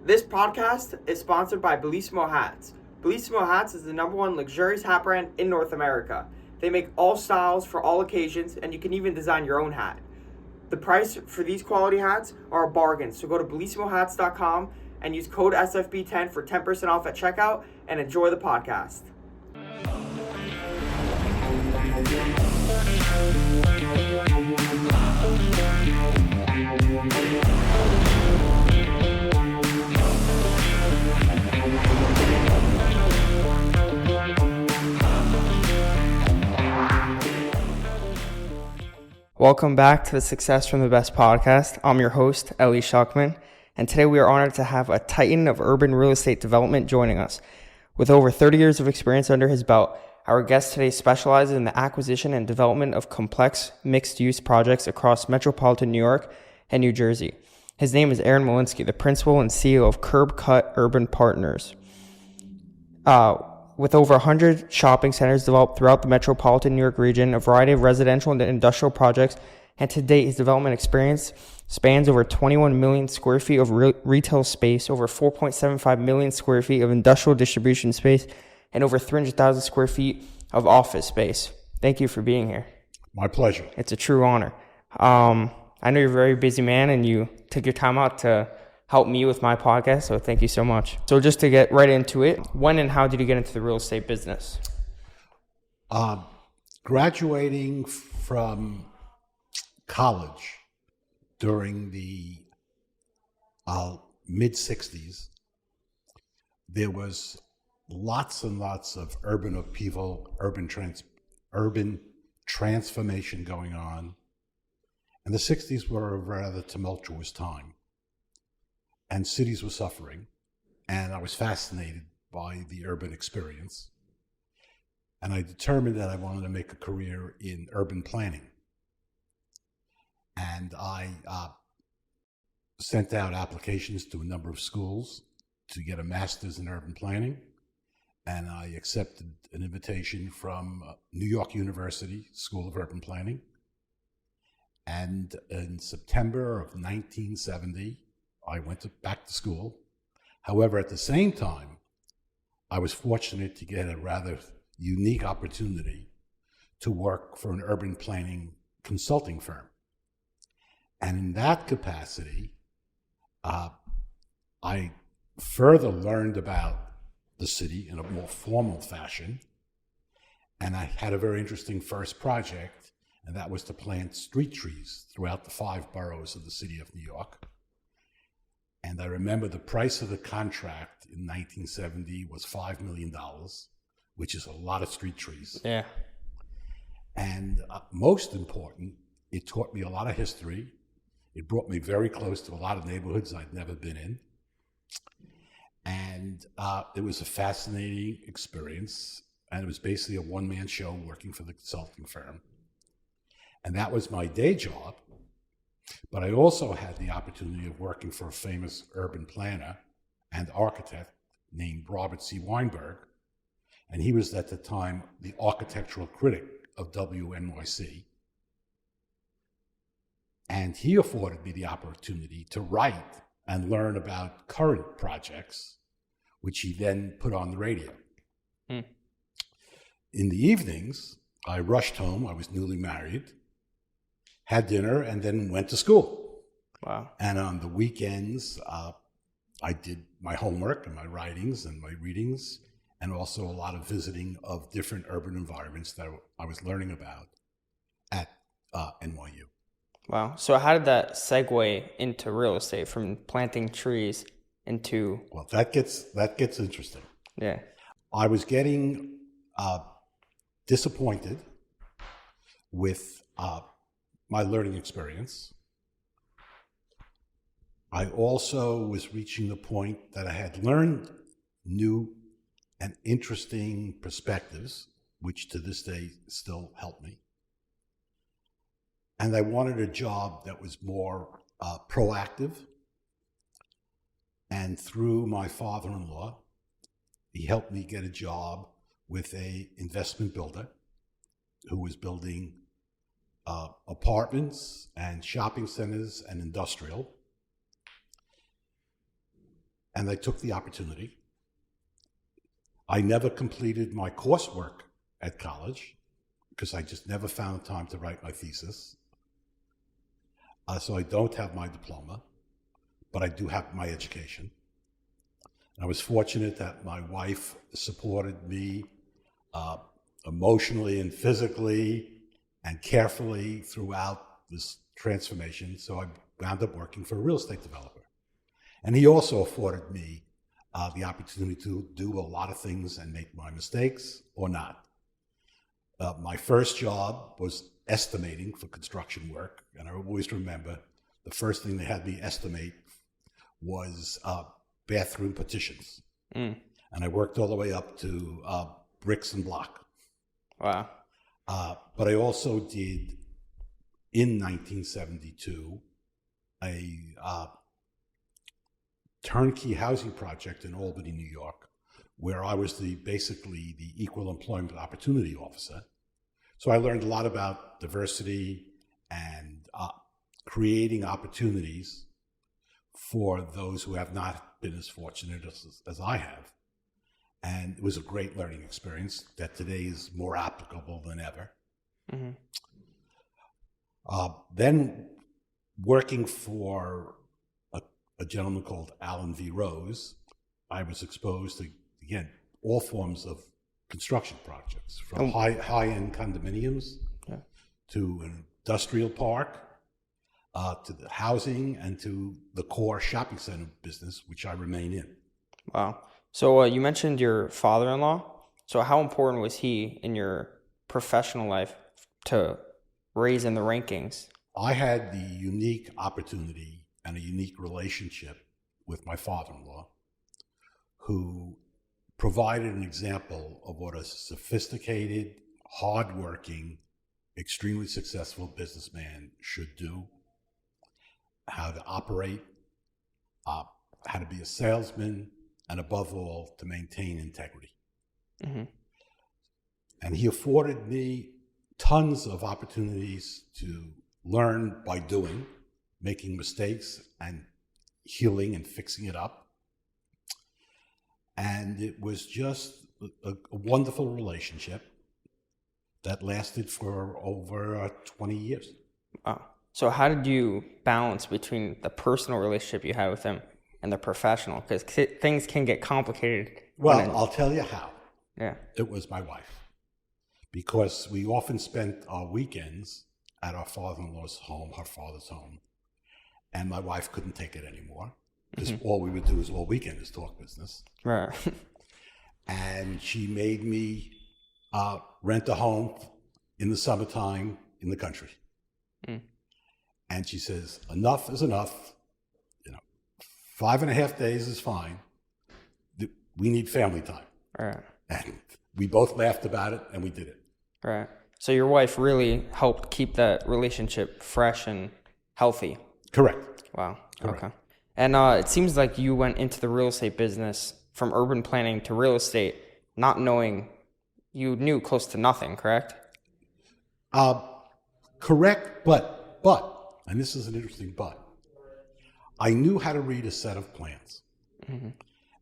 This podcast is sponsored by Bellissimo Hats. Bellissimo Hats is the #1 luxurious hat brand in North America. They make all styles for all occasions, and you can even design your own hat. The price for these quality hats are a bargain, so go to bellissimohats.com and use code SFB10 for 10% off at checkout, and enjoy the podcast. Welcome back to the Success from the Best podcast. I'm your host, Ellie Schuckman, and today we are honored to have a titan of urban real estate development joining us. With over 30 years of experience under his belt, our guest today specializes in the acquisition and development of complex mixed-use projects across metropolitan New York and New Jersey. His name is Aaron Malinsky, the principal and CEO of Curb Cut Urban Partners. With over 100 shopping centers developed throughout the metropolitan New York region, a variety of residential and industrial projects, and to date, his development experience spans over 21 million square feet of retail space, over 4.75 million square feet of industrial distribution space, and over 300,000 square feet of office space. Thank you for being here. My pleasure. It's a true honor. I know you're a very busy man, and you took your time out to help me with my podcast, so thank you so much. So just to get right into it, when and how did you get into the real estate business? Graduating from college during the mid-'60s, there was lots and lots of urban upheaval, urban transformation going on, and the 60s were a rather tumultuous time. And cities were suffering, and I was fascinated by the urban experience. And I determined that I wanted to make a career in urban planning. And I sent out applications to a number of schools to get a master's in urban planning. And I accepted an invitation from New York University School of Urban Planning. And in September of 1970, I went back to school. However, at the same time, I was fortunate to get a rather unique opportunity to work for an urban planning consulting firm. And in that capacity, I further learned about the city in a more formal fashion. And I had a very interesting first project, and that was to plant street trees throughout the 5 boroughs of the city of New York. And I remember the price of the contract in 1970 was $5 million, which is a lot of street trees. Yeah. And most important, it taught me a lot of history. It brought me very close to a lot of neighborhoods I'd never been in. And it was a fascinating experience. And it was basically a one-man show working for the consulting firm. And that was my day job. But I also had the opportunity of working for a famous urban planner and architect named Robert C. Weinberg. And he was at the time the architectural critic of WNYC. And he afforded me the opportunity to write and learn about current projects, which he then put on the radio. In the evenings, I rushed home. I was newly married, had dinner, and then went to school. Wow. And on the weekends, I did my homework and my writings and my readings, and also a lot of visiting of different urban environments that I was learning about at NYU. Wow. So how did that segue into real estate from planting trees into... Well, that gets interesting. Yeah. I was getting disappointed with my learning experience. I also was reaching the point that I had learned new and interesting perspectives, which to this day still help me. And I wanted a job that was more proactive. And through my father-in-law, he helped me get a job with an investment builder who was building apartments and shopping centers and industrial. and I took the opportunity. I never completed my coursework at college because I just never found time to write my thesis. So I don't have my diploma, but I do have my education. I was fortunate that my wife supported me emotionally and physically and carefully throughout this transformation. So I wound up working for a real estate developer. And he also afforded me the opportunity to do a lot of things and make my mistakes or not. My first job was estimating for construction work. And I always remember the first thing they had me estimate was bathroom partitions. And I worked all the way up to bricks and block. Wow. But I also did, in 1972, a turnkey housing project in Albany, New York, where I was basically the equal employment opportunity officer. So I learned a lot about diversity and creating opportunities for those who have not been as fortunate as I have. And it was a great learning experience that today is more applicable than ever. Mm-hmm. Then working for a gentleman called Alan V. Rose, I was exposed to, again, all forms of construction projects, from high-end condominiums to an industrial park, to the housing, and to the core shopping center business, which I remain in. Wow. So you mentioned your father-in-law. So how important was he in your professional life to raise in the rankings? I had the unique opportunity and a unique relationship with my father-in-law, who provided an example of what a sophisticated, hardworking, extremely successful businessman should do, how to operate, how to be a salesman, and above all, to maintain integrity. Mm-hmm. And he afforded me tons of opportunities to learn by doing, making mistakes and healing and fixing it up. And it was just a wonderful relationship that lasted for over 20 years. Wow. So how did you balance between the personal relationship you had with him and the professional? Because things can get complicated. Well, I'll tell you how. Yeah. It was my wife. Because we often spent our weekends at our father-in-law's home, her father's home. And my wife couldn't take it anymore. Because all we would do is all weekend is talk business. Right. And she made me rent a home in the summertime in the country. And she says, enough is enough. 5.5 days is fine. We need family time. Right. And we both laughed about it, and we did it. Right. So your wife really helped keep that relationship fresh and healthy. Correct. Wow. Correct. Okay. And it seems like you went into the real estate business from urban planning to real estate, not knowing, you knew close to nothing, correct? Correct, but, and this is an interesting but, I knew how to read a set of plans. Mm-hmm.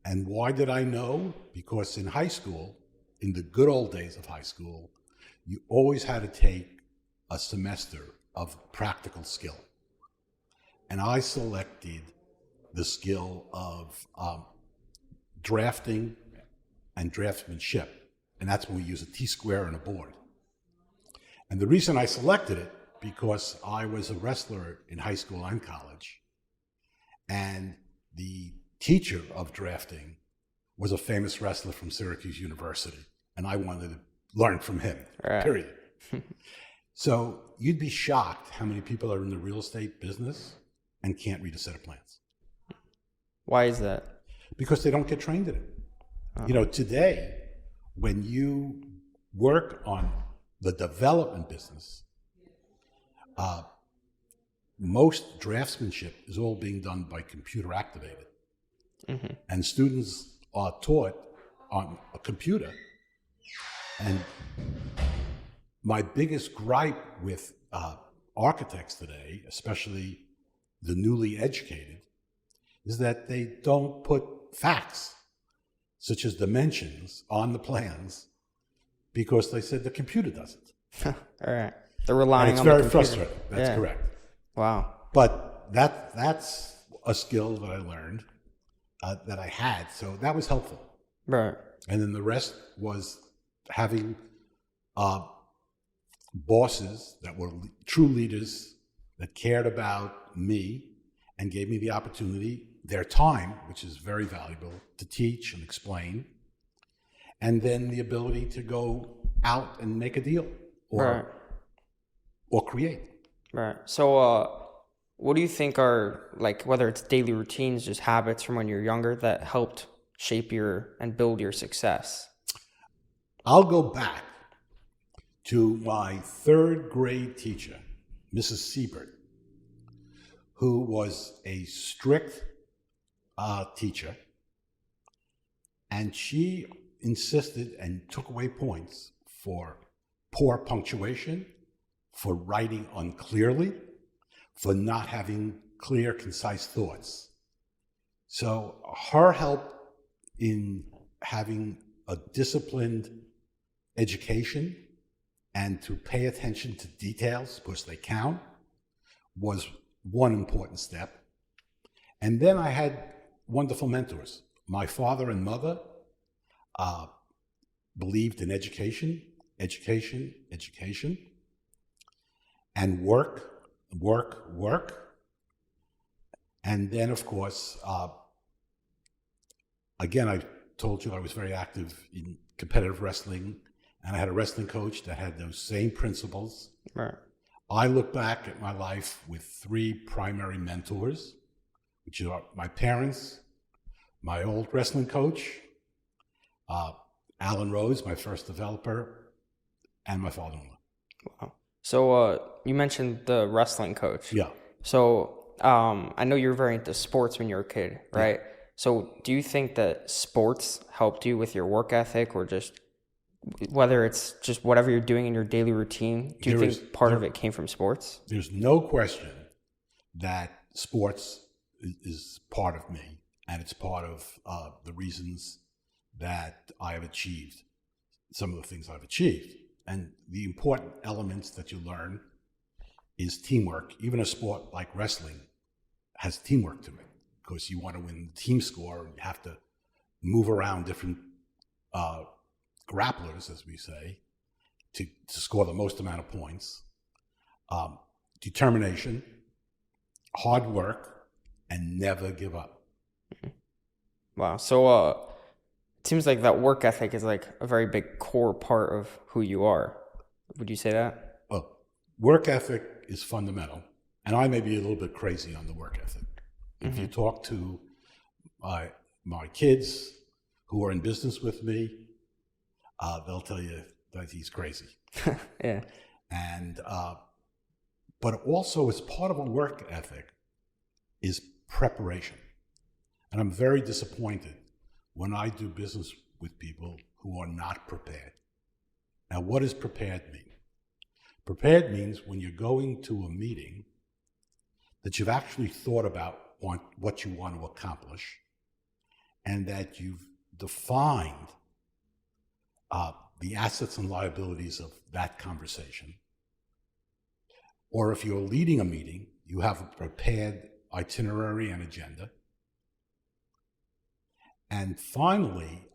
And why did I know? Because in high school, in the good old days of high school, you always had to take a semester of practical skill. And I selected the skill of drafting and draftsmanship. And that's when we use a T-square and a board. And the reason I selected it, because I was a wrestler in high school and college. And the teacher of drafting was a famous wrestler from Syracuse University. And I wanted to learn from him, period. So you'd be shocked how many people are in the real estate business and can't read a set of plans. Why is that? Because they don't get trained in it. Today, when you work on the development business, most draftsmanship is all being done by computer activated. Mm-hmm. And students are taught on a computer. And my biggest gripe with architects today, especially the newly educated, is that they don't put facts, such as dimensions on the plans, because they said the computer does it. All right. They're relying and it's on very the computer. frustrating. That's correct. Wow. But that's a skill that I learned, that I had. So that was helpful. Right. And then the rest was having bosses that were true leaders that cared about me and gave me the opportunity, their time, which is very valuable, to teach and explain, and then the ability to go out and make a deal or create. Right. So what do you think are, like, whether it's daily routines, just habits from when you're younger that helped shape and build your success? I'll go back to my third grade teacher, Mrs. Siebert, who was a strict teacher, and she insisted and took away points for poor punctuation, for writing unclearly, for not having clear, concise thoughts. So her help in having a disciplined education and to pay attention to details, because they count, was one important step. And then I had wonderful mentors. My father and mother believed in education, and work. And then, of course, again, I told you I was very active in competitive wrestling, and I had a wrestling coach that had those same principles. Right. I look back at my life with three primary mentors, which are my parents, my old wrestling coach, Alan Rose, my first developer, and my father-in-law. Wow. So you mentioned the wrestling coach. Yeah. So I know you were very into sports when you were a kid, right? Yeah. So do you think that sports helped you with your work ethic, or just whether it's just whatever you're doing in your daily routine? Do you think part of it came from sports? There's no question that sports is part of me, and it's part of the reasons that I have achieved some of the things I've achieved. And the important elements that you learn is teamwork. Even a sport like wrestling has teamwork to it, because you want to win the team score, and you have to move around different grapplers, as we say, to score the most amount of points. Determination, hard work, and never give up. Wow. So it seems like that work ethic is like a very big core part of who you are. Would you say that? Well, work ethic is fundamental, and I may be a little bit crazy on the work ethic. If you talk to my kids who are in business with me, they'll tell you that he's crazy. Yeah. And but also, as part of a work ethic is preparation. And I'm very disappointed when I do business with people who are not prepared. Now, what does prepared mean? Prepared means when you're going to a meeting that you've actually thought about what you want to accomplish, and that you've defined the assets and liabilities of that conversation. Or if you're leading a meeting, you have a prepared itinerary and agenda. And finally,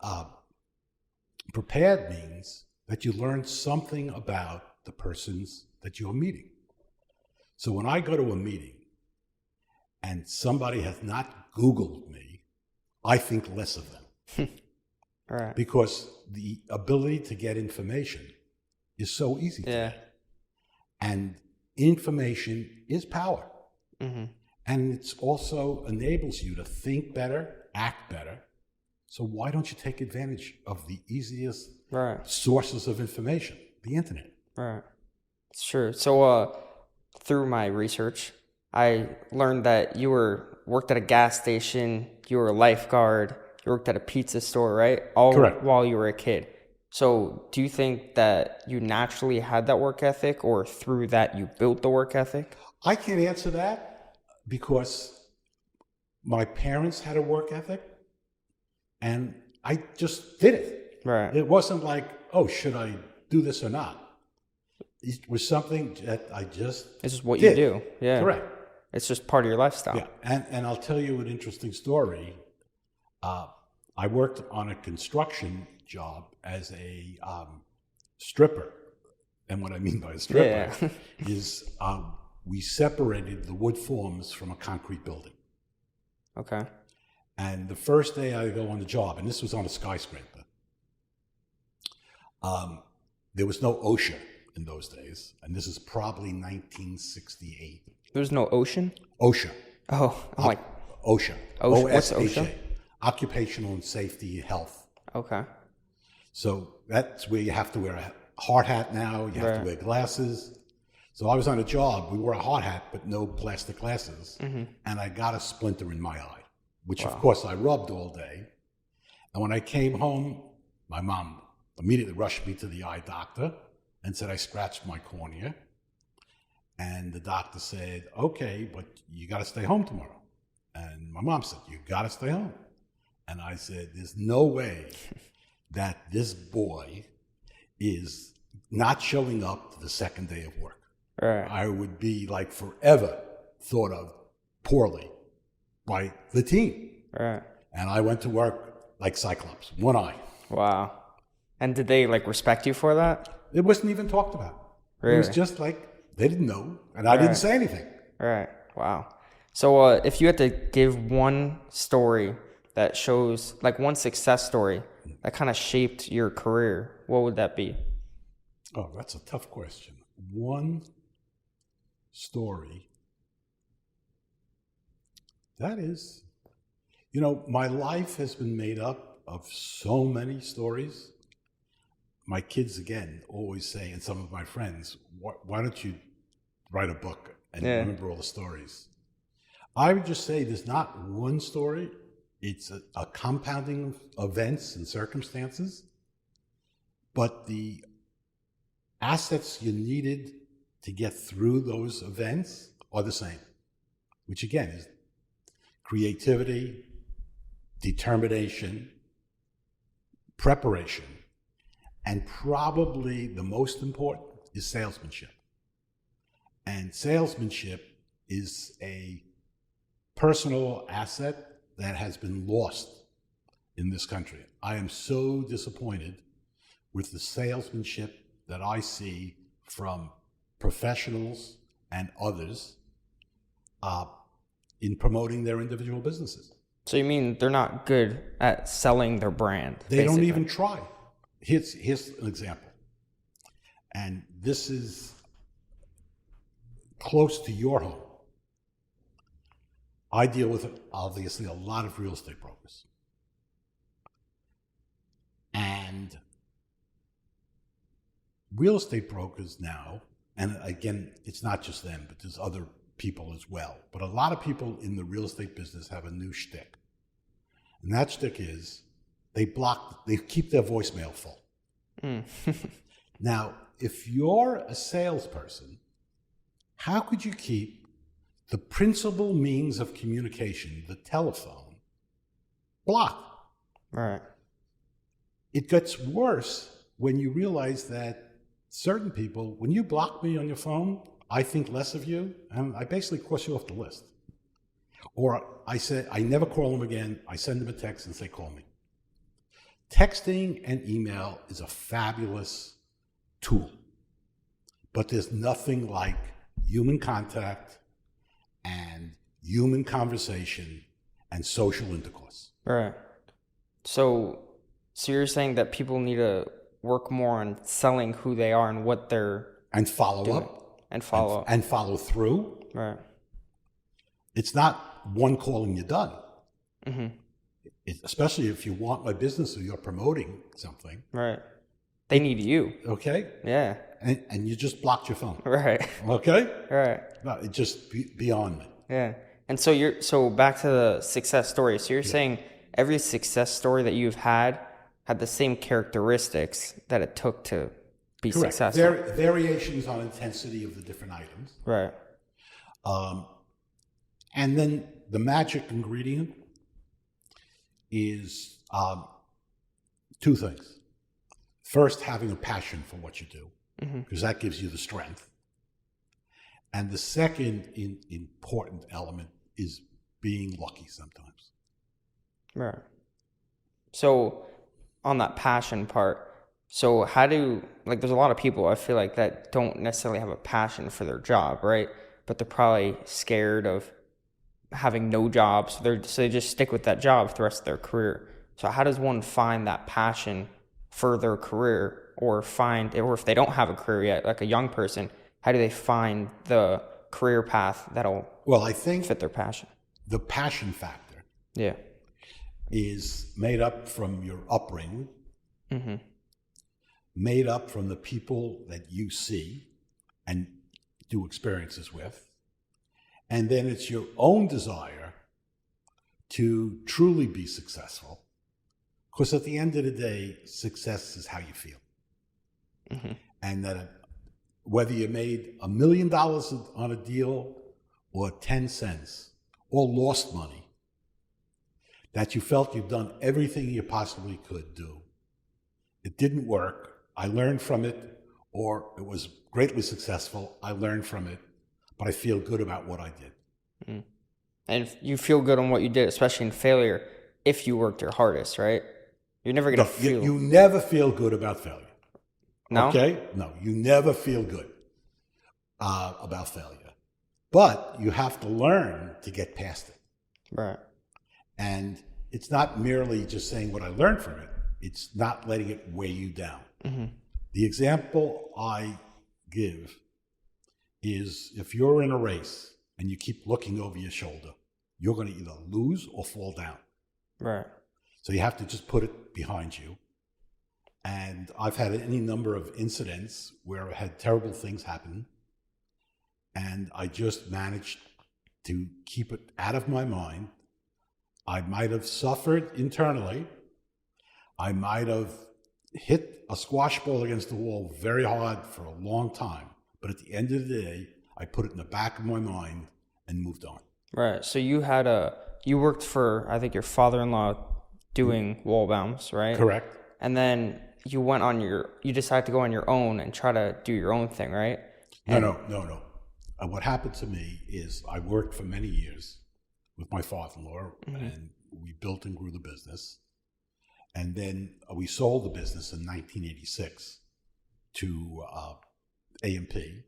prepared means that you learn something about the persons that you're meeting. So when I go to a meeting and somebody has not Googled me, I think less of them. All right. Because the ability to get information is so easy today. And information is power. Mm-hmm. And it also enables you to think better, act better. So why don't you take advantage of the easiest sources of information, the internet? Right. It's true. So through my research, I learned that you worked at a gas station, you were a lifeguard, you worked at a pizza store, right? All correct. While you were a kid. So do you think that you naturally had that work ethic, or through that you built the work ethic? I can't answer that, because my parents had a work ethic, And I just did it. Right. It wasn't like, oh, should I do this or not? It was something that I just It's just what did. you do. Yeah. Correct. It's just part of your lifestyle. Yeah. And I'll tell you an interesting story. I worked on a construction job as a stripper. And what I mean by a stripper is we separated the wood forms from a concrete building. Okay. And the first day I go on the job, and this was on a skyscraper, there was no OSHA in those days, and this is probably 1968. There's no ocean? OSHA. Oh, I'm like, OSHA. What's OSHA. OSHA? Occupational and Safety Health. Okay. So that's where you have to wear a hard hat now, you have to wear glasses. So I was on a job, we wore a hard hat, but no plastic glasses, and I got a splinter in my eye, which of course I rubbed all day. And when I came home, my mom immediately rushed me to the eye doctor and said I scratched my cornea. And the doctor said, okay, but you got to stay home tomorrow. And my mom said, you got to stay home. And I said, there's no way that this boy is not showing up to the second day of work. Right. I would be like forever thought of poorly by the team. Right. And I went to work like Cyclops, one eye. Wow. And did they like respect you for that? It wasn't even talked about. Really? It was just like, they didn't know, and I didn't say anything. Right. Wow. So if you had to give one story that shows, like one success story that kind of shaped your career, what would that be? Oh, that's a tough question. One story. That is, my life has been made up of so many stories. My kids, again, always say, and some of my friends, why don't you write a book and remember all the stories? I would just say there's not one story. It's a compounding of events and circumstances, but the assets you needed to get through those events are the same, which again is creativity, determination, preparation, and probably the most important is salesmanship. And salesmanship is a personal asset that has been lost in this country. I am so disappointed with the salesmanship that I see from professionals and others in promoting their individual businesses. So you mean they're not good at selling their brand? They basically. don't even try. Here's an example. And this is close to your home. I deal with, obviously, a lot of real estate brokers. And real estate brokers now, and again, it's not just them, but there's other people as well. But a lot of people in the real estate business have a new shtick. And that shtick is they keep their voicemail full. Now, if you're a salesperson, how could you keep the principal means of communication, the telephone, blocked? Right. It gets worse when you realize that certain people, when you block me on your phone, I think less of you, and I basically cross you off the list. Or I say, I never call them again. I send them a text and say, call me. Texting and email is a fabulous tool, but there's nothing like human contact and human conversation and social intercourse. Right. So you're saying that people need to work more on selling who they are and what they're and follow doing. up And follow up. and follow through. Right. It's not one call and you're done. Mm-hmm. Especially if you want my business or you're promoting something. Right. They need you. Okay? Yeah. And you just blocked your phone. Right. Okay? Right. No, it just beyond me. Yeah. And so back to the success story. So you're saying every success story that you've had the same characteristics that it took to be Correct. successful. Variations on intensity of the different items. Right. And then the magic ingredient is two things. First, having a passion for what you do, because that gives you the strength. And the second important element is being lucky sometimes. Right. So on that passion part, so how do, like, there's a lot of people I feel like that don't necessarily have a passion for their job, right? But they're probably scared of having no job, so they just stick with that job for the rest of their career. So how does one find that passion for their career, or if they don't have a career yet, like a young person, how do they find the career path that'll I think fit their passion? The passion factor Yeah. is made up from your upbringing, made up from the people that you see and do experiences with, and then it's your own desire to truly be successful. Because at the end of the day, success is how you feel. And that whether you made $1 million on a deal or 10 cents or lost money, that you felt you've done everything you possibly could do. It didn't work. I learned from it, or it was greatly successful. I learned from it, but I feel good about what I did. And you feel good on what you did, especially in failure, if you worked your hardest, right? You're never going to feel... You never feel good about failure. No? Okay? No, you never feel good about failure. But you have to learn to get past it. Right. And it's not merely just saying what I learned from it. It's not letting it weigh you down. The example I give is if you're in a race and you keep looking over your shoulder, you're going to either lose or fall down. Right. So you have to just put it behind you. And I've had any number of incidents where I had terrible things happen, and I just managed to keep it out of my mind. I might have suffered internally. I might have hit a squash ball against the wall very hard for a long time. But at the end of the day, I put it in the back of my mind and moved on. Right. So you worked for, I think, your father-in-law doing wall bounce, right? Correct. And then you decided to go on your own and try to do your own thing, right? No. What happened to me is I worked for many years with my father-in-law, and we built and grew the business. And then we sold the business in 1986 to A&P,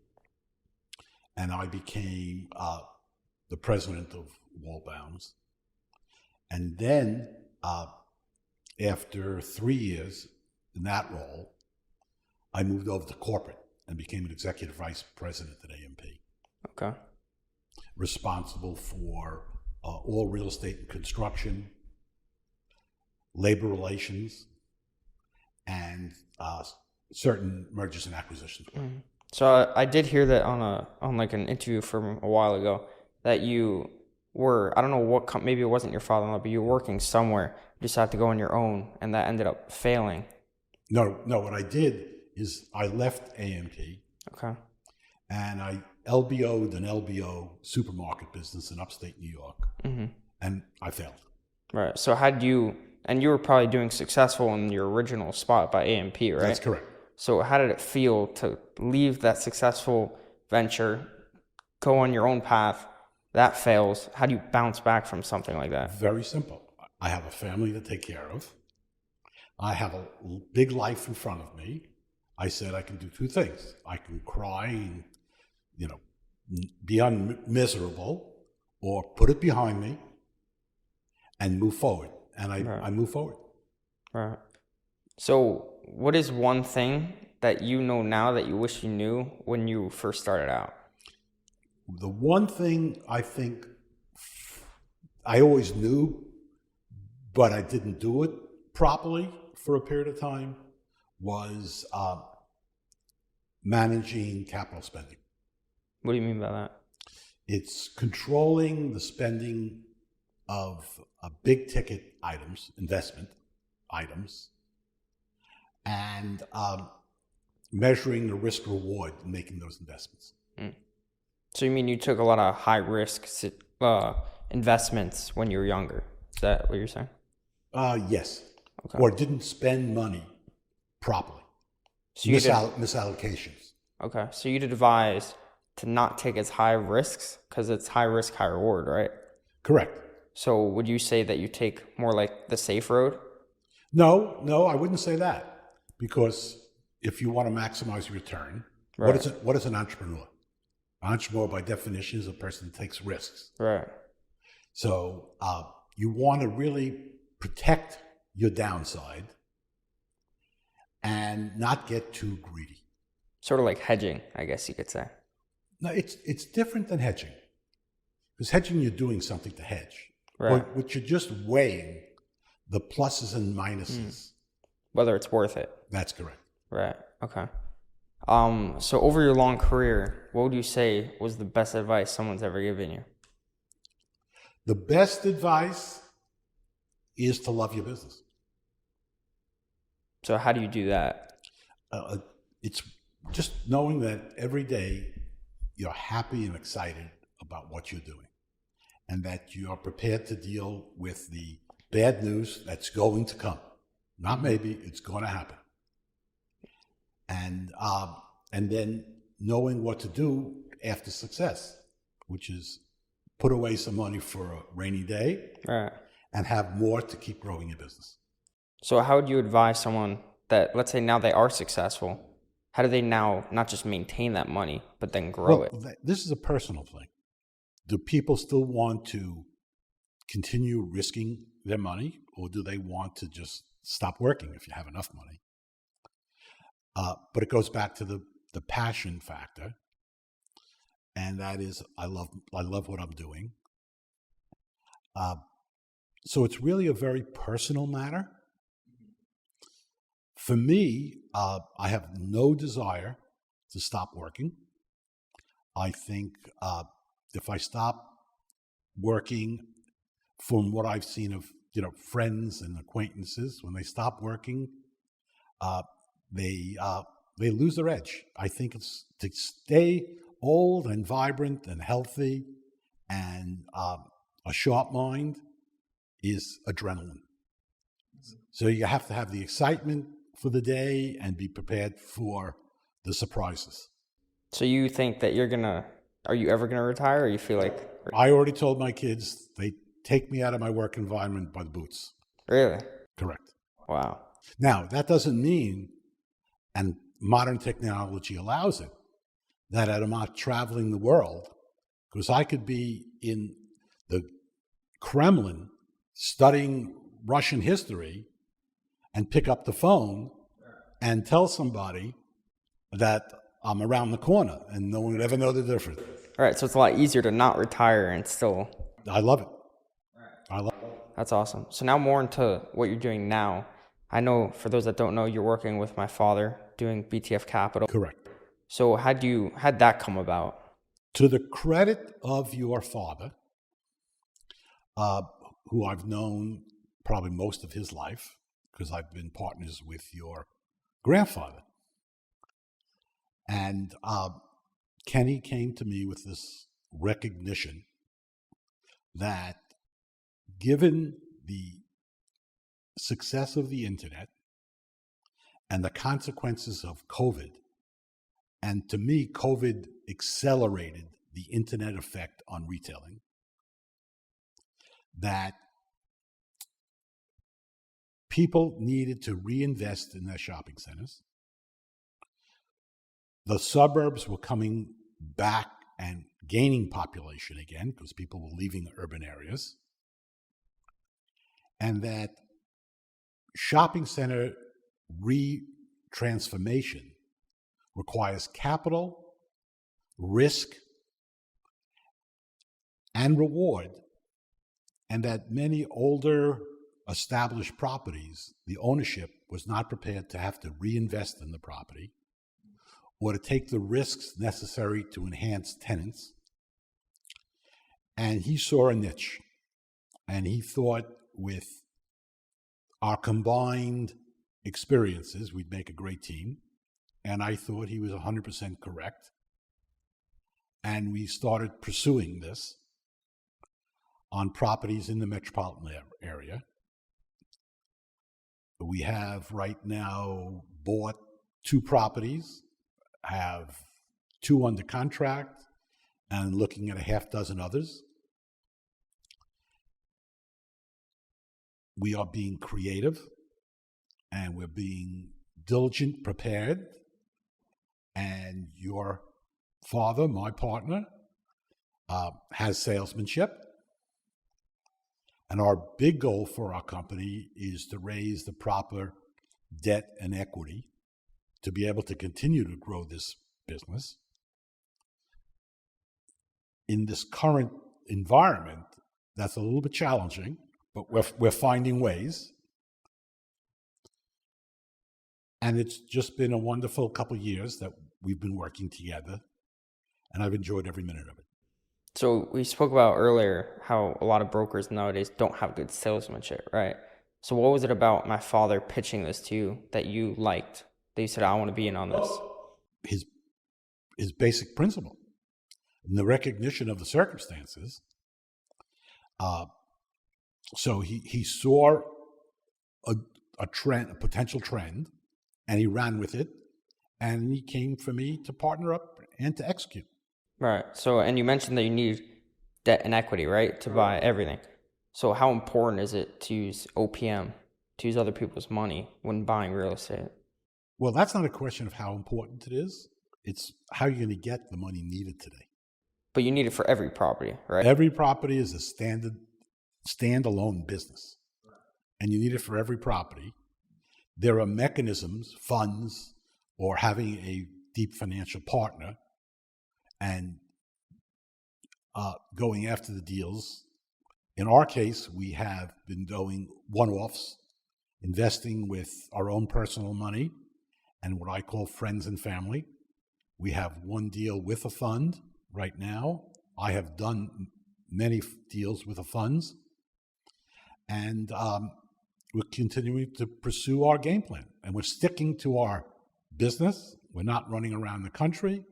and I became the president of Wall Bounds. And then after 3 years in that role, I moved over to corporate and became an executive vice president at A&P. Okay. Responsible for all real estate and construction, labor relations, and certain mergers and acquisitions. So I did hear that on like an interview from a while ago that you were, I don't know what, maybe it wasn't your father-in-law, but you were working somewhere. You decided to go on your own, and that ended up failing. No. What I did is I left A&P. Okay. And I LBO'd an LBO supermarket business in upstate New York, and I failed. Right. So and you were probably doing successful in your original spot by A&P, right? That's correct. So how did it feel to leave that successful venture, go on your own path, that fails? How do you bounce back from something like that? Very simple. I have a family to take care of. I have a big life in front of me. I said I can do two things. I can cry and, be miserable, or put it behind me and move forward. And I move forward. Right. So what is one thing that you know now that you wish you knew when you first started out? The one thing I think I always knew, but I didn't do it properly for a period of time, was managing capital spending. What do you mean by that? It's controlling the spending of big ticket items, investment items, and measuring the risk reward in making those investments. So you mean you took a lot of high risk investments when you were younger? Is that what you're saying? Yes. Okay. Or didn't spend money properly. So you'd Misallocations. okay. So you'd advise to not take as high risks because it's high risk, high reward, right? Correct. So would you say that you take more like the safe road? No, I wouldn't say that. Because if you want to maximize your return, Right. what is an entrepreneur? An entrepreneur, by definition, is a person that takes risks. Right. So you want to really protect your downside and not get too greedy. Sort of like hedging, I guess you could say. No, it's different than hedging. Because hedging, you're doing something to hedge. Right. But you're just weighing the pluses and minuses. Whether it's worth it. That's correct. Right. Okay. So over your long career, what would you say was the best advice someone's ever given you? The best advice is to love your business. So how do you do that? It's just knowing that every day you're happy and excited about what you're doing, and that you are prepared to deal with the bad news that's going to come. Not maybe, it's going to happen. And then knowing what to do after success, which is put away some money for a rainy day, Right. and have more to keep growing your business. So how would you advise someone that, let's say now they are successful, how do they now not just maintain that money, but then grow it? This is a personal thing. Do people still want to continue risking their money, or do they want to just stop working if you have enough money? But it goes back to the passion factor, and that is I love what I'm doing. So it's really a very personal matter. For me, I have no desire to stop working. I think if I stop working, from what I've seen of friends and acquaintances, when they stop working, they lose their edge. I think it's to stay old and vibrant and healthy and a sharp mind is adrenaline. So you have to have the excitement for the day and be prepared for the surprises. So you think that are you ever gonna retire, or you feel like? I already told my kids they take me out of my work environment by the boots. Really? Correct. Wow. Now, that doesn't mean, and modern technology allows it, that I'm not traveling the world, because I could be in the Kremlin studying Russian history and pick up the phone and tell somebody that I'm around the corner and no one would ever know the difference. All right, so it's a lot easier to not retire and still. I love it. I love it. That's awesome. So now more into what you're doing now. I know for those that don't know, you're working with my father doing BTF Capital. Correct. So how'd that come about? To the credit of your father, who I've known probably most of his life, because I've been partners with your grandfather. And Kenny came to me with this recognition that given the success of the internet and the consequences of COVID, and to me, COVID accelerated the internet effect on retailing, that people needed to reinvest in their shopping centers. The suburbs were coming back and gaining population again because people were leaving the urban areas. And that shopping center re-transformation requires capital, risk, and reward. And that many older established properties, the ownership was not prepared to have to reinvest in the property or to take the risks necessary to enhance tenants. And he saw a niche, and he thought with our combined experiences, we'd make a great team. And I thought he was 100% correct. And we started pursuing this on properties in the metropolitan area. We have right now bought 2 properties, have 2 under contract, and looking at a half dozen others. We are being creative, and we're being diligent, prepared, and your father, my partner, has salesmanship. And our big goal for our company is to raise the proper debt and equity to be able to continue to grow this business. In this current environment, that's a little bit challenging, but we're finding ways. And it's just been a wonderful couple of years that we've been working together, and I've enjoyed every minute of it. So we spoke about earlier how a lot of brokers nowadays don't have good salesmanship, right? So what was it about my father pitching this to you that you liked? That you said, I want to be in on this? His basic principle and the recognition of the circumstances. So he saw a trend, a potential trend, and he ran with it, and he came for me to partner up and to execute. Right. So, and you mentioned that you need debt and equity, right, to buy everything. So how important is it to use OPM, to use other people's money when buying real estate? Well, that's not a question of how important it is. It's how you're going to get the money needed today. But you need it for every property, right? Every property is a standalone business, and you need it for every property. There are mechanisms, funds, or having a deep financial partner and going after the deals. In our case, we have been doing one-offs, investing with our own personal money and what I call friends and family. We have one deal with a fund right now. I have done many deals with the funds, and we're continuing to pursue our game plan, and we're sticking to our business. We're not running around the country.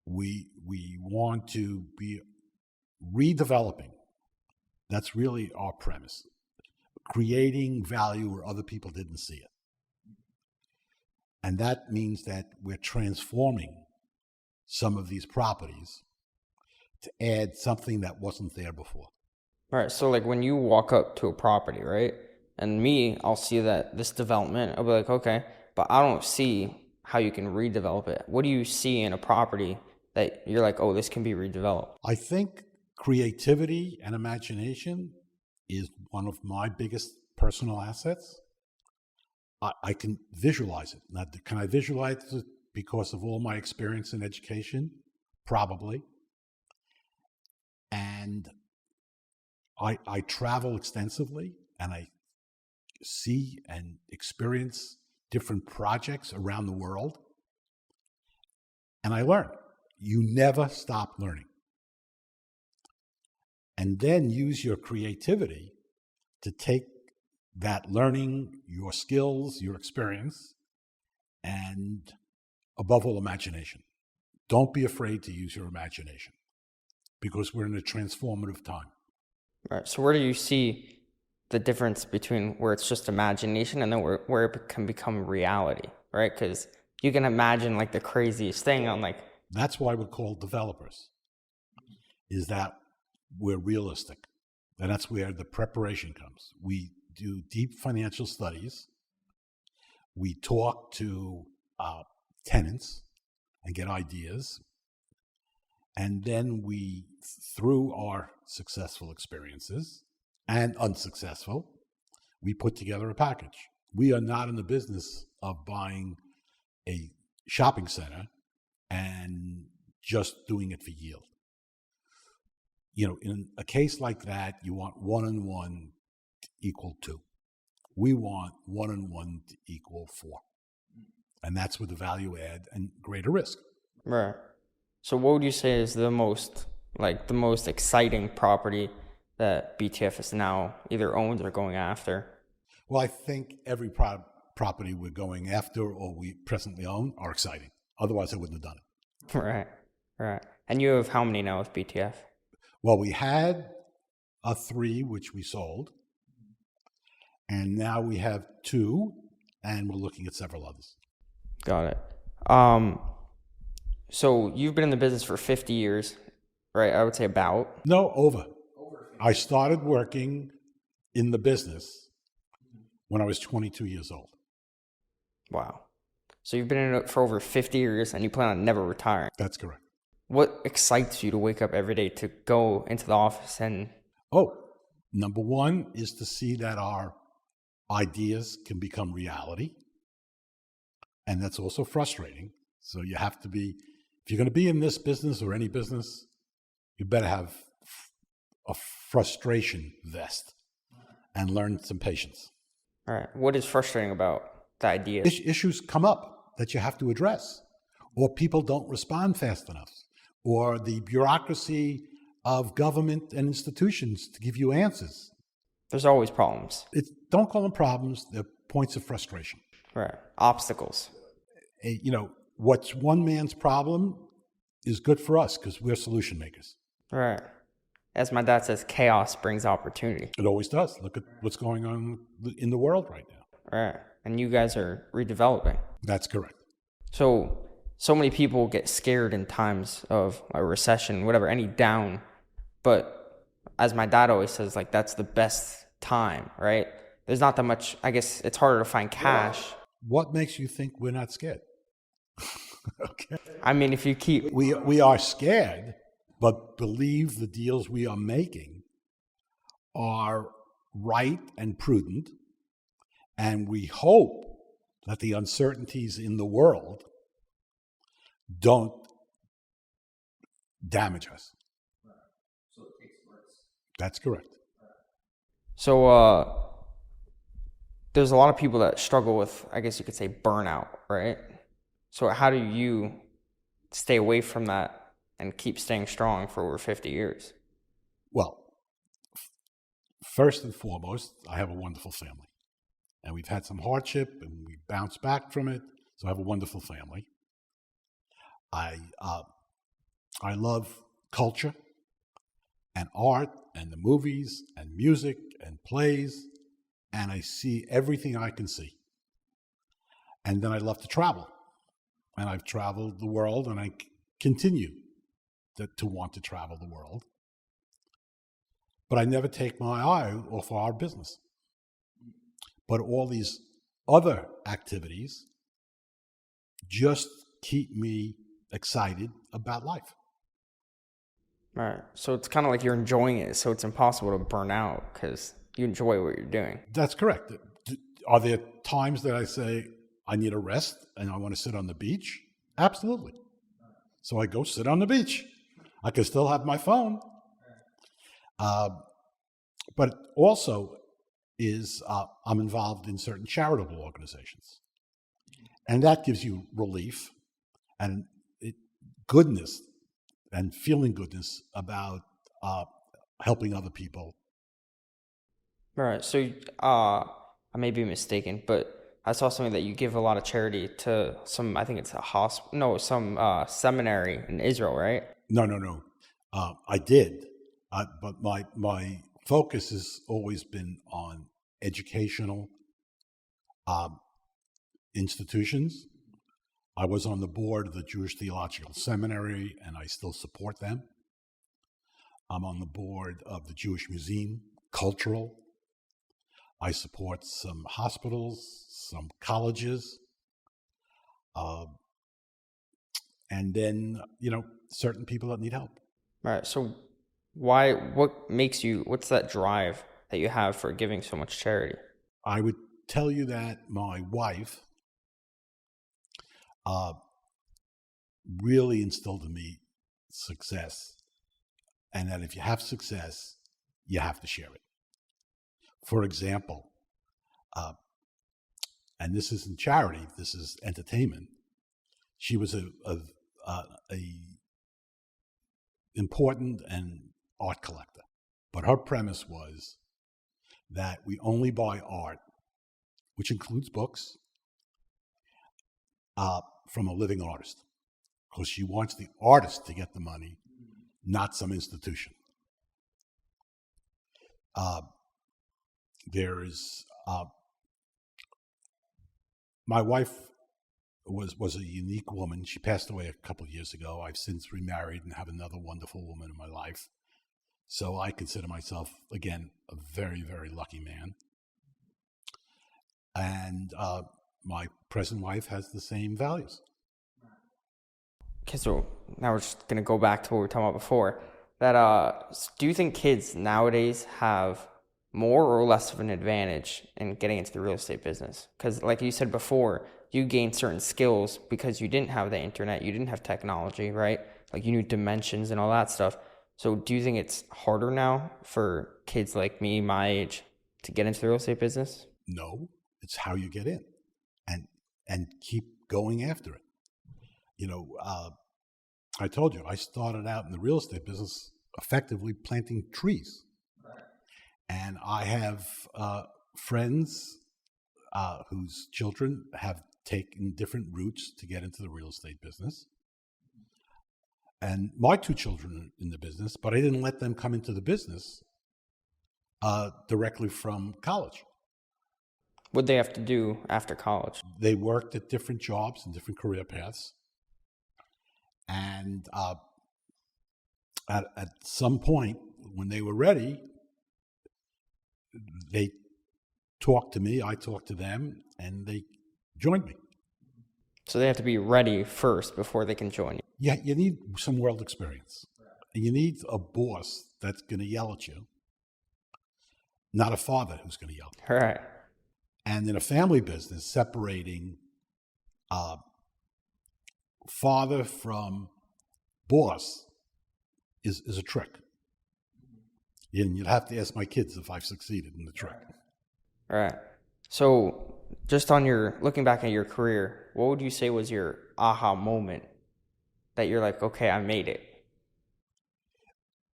We want to be redeveloping. That's really our premise. Creating value where other people didn't see it. And that means that we're transforming some of these properties to add something that wasn't there before. All right. So like when you walk up to a property, right? And me, I'll see that this development, I'll be like, okay, but I don't see how you can redevelop it. What do you see in a property that you're like, oh, this can be redeveloped? I think creativity and imagination is one of my biggest personal assets. I can visualize it. Now, can I visualize it because of all my experience in education? Probably. And I travel extensively, and I see and experience different projects around the world, and I learn. You never stop learning. And then use your creativity to take that learning, your skills, your experience, and above all, imagination. Don't be afraid to use your imagination, because we're in a transformative time. All right. So where do you see the difference between where it's just imagination and then where it can become reality, right? Because you can imagine like the craziest thing on like... That's why we're called developers, is that we're realistic. And that's where the preparation comes. We do deep financial studies. We talk to tenants and get ideas. And then we, through our successful experiences and unsuccessful, we put together a package. We are not in the business of buying a shopping center and just doing it for yield. You know, in a case like that, you want 1 and 1 to equal 2. We want 1 and 1 to equal 4. And that's with the value add and greater risk. Right. So what would you say is the most exciting property that BTF is now either owns or going after? Well, I think every property we're going after or we presently own are exciting. Otherwise, I wouldn't have done it. Right. Right. And you have how many now with BTF? Well, we had 3, which we sold. And now we have 2, and we're looking at several others. Got it. So you've been in the business for 50 years, right? I would say about. No, over. I started working in the business when I was 22 years old. Wow. So you've been in it for over 50 years and you plan on never retiring. That's correct. What excites you to wake up every day to go into the office and... Number 1 is to see that our ideas can become reality. And that's also frustrating. So you have to be, if you're going to be in this business or any business, you better have a frustration vest and learn some patience. All right. What is frustrating about the idea? Issues come up that you have to address, or people don't respond fast enough, or the bureaucracy of government and institutions to give you answers. There's always problems. Don't call them problems, they're points of frustration. Right. Obstacles. What's one man's problem is good for us because we're solution makers. Right. As my dad says, chaos brings opportunity. It always does. Look at what's going on in the world right now. Right. And you guys are redeveloping. That's correct. So many people get scared in times of a recession, whatever, any down. But as my dad always says, like, that's the best time, right? There's not that much, I guess it's harder to find cash. What makes you think we're not scared? Okay. I mean, if you keep... We are scared, but believe the deals we are making are right and prudent. And we hope that the uncertainties in the world don't damage us. So it takes risks. That's correct. So there's a lot of people that struggle with, I guess you could say, burnout, right? So how do you stay away from that and keep staying strong for over 50 years? Well, first and foremost, I have a wonderful family. And we've had some hardship and we bounced back from it. So I have a wonderful family. I love culture and art and the movies and music and plays, and I see everything I can see. And then I love to travel. And I've traveled the world, and I continue to want to travel the world. But I never take my eye off our business. But all these other activities just keep me excited about life. Right. So it's kind of like you're enjoying it, so it's impossible to burn out because you enjoy what you're doing. That's correct. Are there times that I say, I need a rest and I want to sit on the beach? Absolutely. So I go sit on the beach. I can still have my phone. But also I'm involved in certain charitable organizations. And that gives you relief and goodness and feeling goodness about helping other people. All right. So I may be mistaken, but I saw something that you give a lot of charity to some, I think it's some seminary in Israel, right? No. I did. But my focus has always been on educational institutions. I was on the board of the Jewish Theological Seminary, and I still support them. I'm on the board of the Jewish Museum, cultural. I support some hospitals, some colleges, and then, certain people that need help. All right. So what's that drive that you have for giving so much charity? I would tell you that my wife really instilled in me success, and that if you have success, you have to share it. For example, and this isn't charity, this is entertainment. She was a important and art collector, but her premise was that we only buy art, which includes books, from a living artist, because she wants the artist to get the money, not some institution. There is Uh, my wife was a unique woman. She passed away a couple of years ago. I've since remarried and have another wonderful woman in my life. So I consider myself, again, a very, very lucky man. And my present wife has the same values. Okay, so now we're just going to go back to what we were talking about before. That do you think kids nowadays have more or less of an advantage in getting into the real estate business? Because like you said before, you gained certain skills because you didn't have the internet, you didn't have technology, right? Like you knew dimensions and all that stuff. So do you think it's harder now for kids like me, my age, to get into the real estate business? No, it's how you get in and keep going after it. You know, I told you, I started out in the real estate business effectively planting trees. And I have friends whose children have taken different routes to get into the real estate business. And my two children are in the business, but I didn't let them come into the business directly from college. What'd they have to do after college? They worked at different jobs and different career paths. And at some point, when they were ready, they talked to me, I talked to them, and they joined me. So they have to be ready first before they can join you. Yeah, you need some world experience. And you need a boss that's going to yell at you, not a father who's going to yell at you. All right. And in a family business, separating father from boss is a trick. And you'd have to ask my kids if I've succeeded in the trick. All right. So just on looking back at your career, what would you say was your aha moment that you're like, okay, I made it?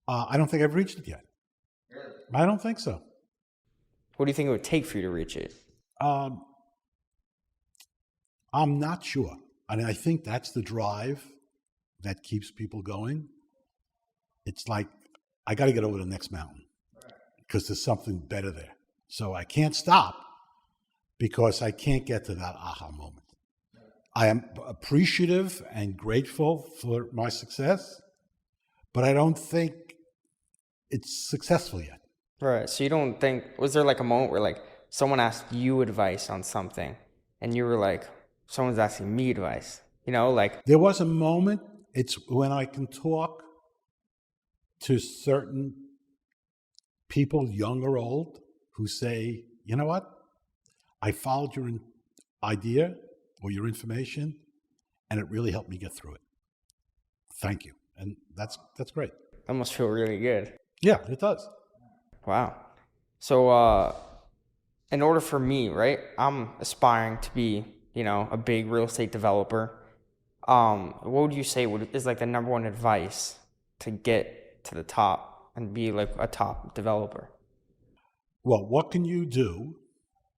I don't think I've reached it yet. I don't think so. What do you think it would take for you to reach it? I'm not sure. And I think that's the drive that keeps people going. It's like, I got to get over the next mountain because there's something better there. So I can't stop because I can't get to that aha moment. I am appreciative and grateful for my success, but I don't think it's successful yet. Right. So you don't think, was there like a moment where like someone asked you advice on something and you were like, someone's asking me advice, you know, like. There was a moment, it's when I can talk to certain people, young or old, who say, you know what? I followed your idea or your information, and it really helped me get through it. Thank you. And that's great. That must feel really good. Yeah, it does. Wow. So in order for me, right, I'm aspiring to be, you know, a big real estate developer. What would you say is like the number one advice to get to the top and be like a top developer? Well, what can you do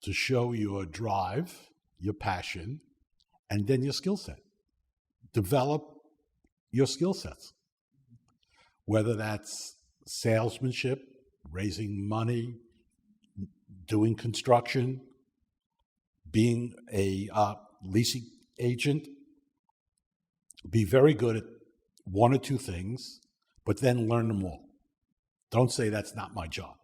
to show your drive, your passion, and then your skill set? Develop your skill sets, whether that's salesmanship, raising money, doing construction, being a leasing agent. Be very good at one or two things, but then learn them all. Don't say that's not my job.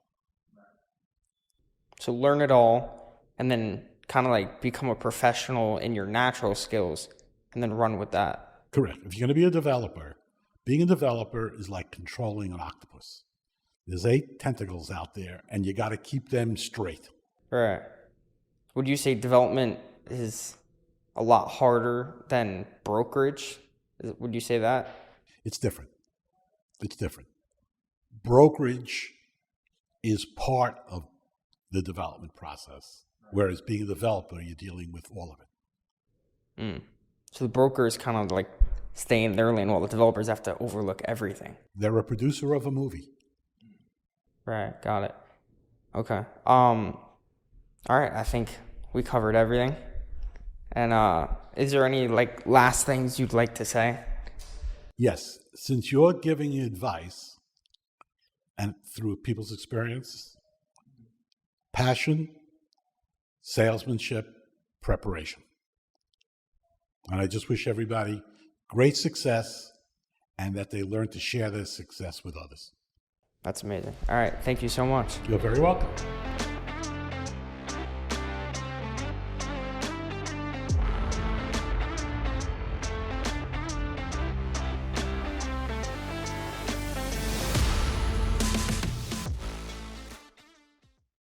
So learn it all and then kind of like become a professional in your natural skills and then run with that. Correct. If you're going to be a developer, being a developer is like controlling an octopus. There's 8 tentacles out there, and you got to keep them straight. Right. Would you say development is a lot harder than brokerage? Would you say that? It's different. It's different. Brokerage is part of the development process, whereas being a developer, you're dealing with all of it. So the brokers kind of like stay in their lane while the developers have to overlook everything. They're a producer of a movie. Right, got it. Okay. All right, I think we covered everything. And is there any like last things you'd like to say? Yes, since you're giving advice and through people's experience, passion salesmanship, preparation. And I just wish everybody great success and that they learn to share their success with others. That's amazing. All right. Thank you so much. You're very welcome.